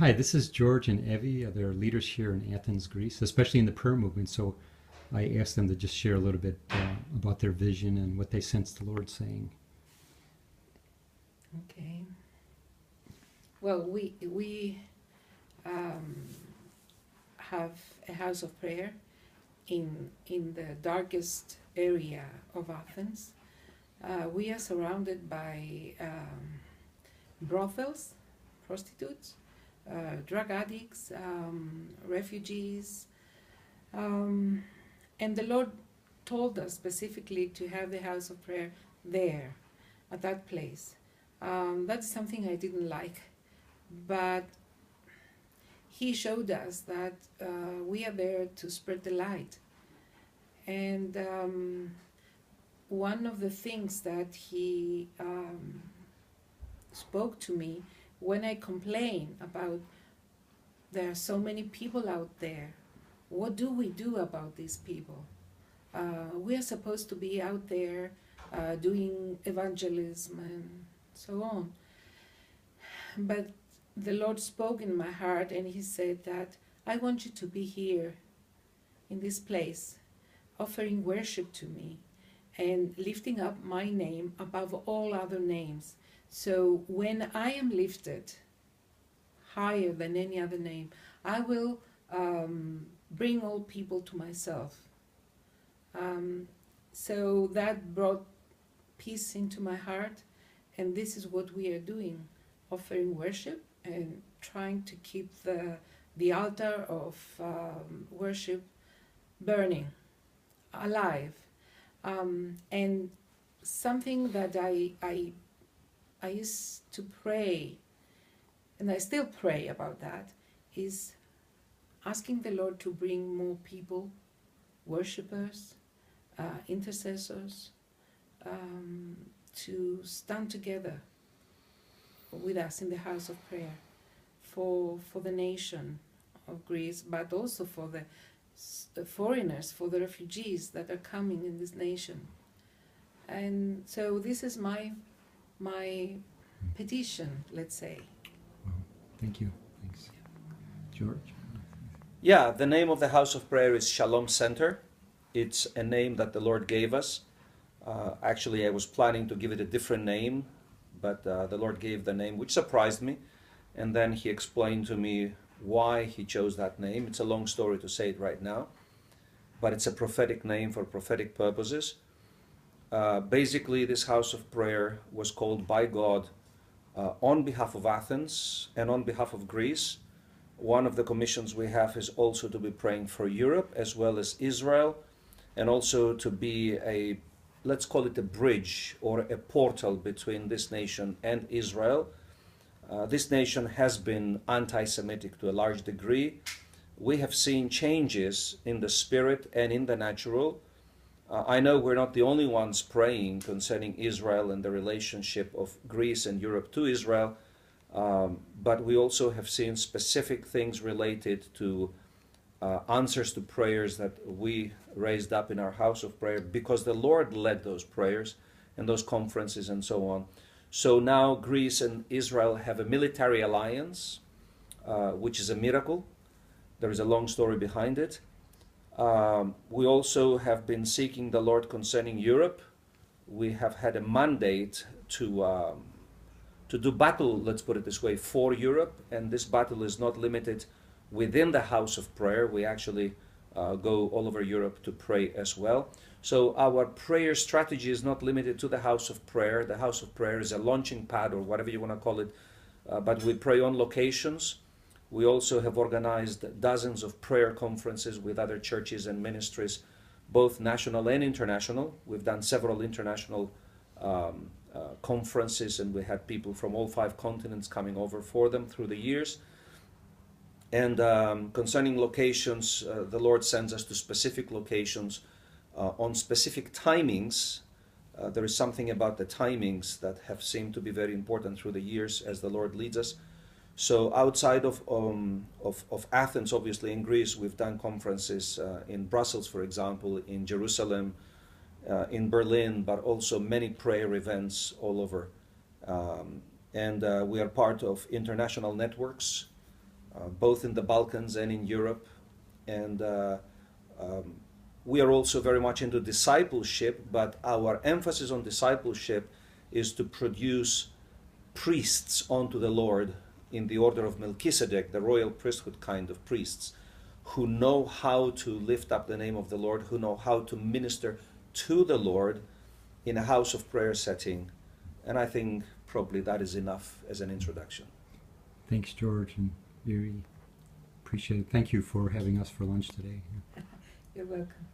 Hi, this is George and Evie. They're leaders here in Athens, Greece, especially in the prayer movement. So I asked them to just share a little bit about their vision and what they sense the Lord saying. Okay. Well, we have a house of prayer in the darkest area of Athens. We are surrounded by brothels, prostitutes, drug addicts, refugees, and the Lord told us specifically to have the house of prayer there, at that place. That's something I didn't like, but He showed us that we are there to spread the light. And one of the things that He spoke to me when I complain about there are so many people out there, what do we do about these people? We are supposed to be out there doing evangelism and so on. But the Lord spoke in my heart and He said that I want you to be here in this place, offering worship to me and lifting up my name above all other names. So when I am lifted higher than any other name, I will bring all people to myself. So that brought peace into my heart, and this is what we are doing, offering worship and trying to keep the altar of worship burning, alive. And something that I used to pray, and I still pray about that, is asking the Lord to bring more people, worshippers, intercessors, to stand together with us in the house of prayer for the nation of Greece, but also for the foreigners, for the refugees that are coming in this nation. And so this is my petition, let's say. Well, thank you. Thanks. George? Yeah, the name of the house of prayer is Shalom Center. It's a name that the Lord gave us. Actually, I was planning to give it a different name, but the Lord gave the name, which surprised me. And then He explained to me why He chose that name. It's a long story to say it right now, but it's a prophetic name for prophetic purposes. Basically, this house of prayer was called by God on behalf of Athens and on behalf of Greece. One of the commissions we have is also to be praying for Europe as well as Israel, and also to be a, let's call it a bridge or a portal between this nation and Israel. This nation has been anti-Semitic to a large degree. We have seen changes in the spirit and in the natural. I know we're not the only ones praying concerning Israel and the relationship of Greece and Europe to Israel, but we also have seen specific things related to answers to prayers that we raised up in our house of prayer because the Lord led those prayers and those conferences and so on. So now Greece and Israel have a military alliance, which is a miracle. There is a long story behind it. We also have been seeking the Lord concerning Europe. We have had a mandate to do battle, let's put it this way, for Europe, and this battle is not limited within the house of prayer. We actually go all over Europe to pray as well. So our prayer strategy is not limited to the house of prayer. The house of prayer is a launching pad or whatever you want to call it, but we pray on locations. We also have organized dozens of prayer conferences with other churches and ministries, both national and international. We've done several international conferences, and we had people from all 5 continents coming over for them through the years. And concerning locations, the Lord sends us to specific locations on specific timings. There is something about the timings that have seemed to be very important through the years as the Lord leads us. So outside of Athens, obviously in Greece, we've done conferences in Brussels, for example, in Jerusalem, in Berlin, but also many prayer events all over. And we are part of international networks both in the Balkans and in Europe. And we are also very much into discipleship, but our emphasis on discipleship is to produce priests unto the Lord in the order of Melchizedek, the royal priesthood kind of priests, who know how to lift up the name of the Lord, who know how to minister to the Lord in a house of prayer setting. And I think probably that is enough as an introduction. Thanks, George, and very appreciate it. Thank you for having us for lunch today. You're welcome.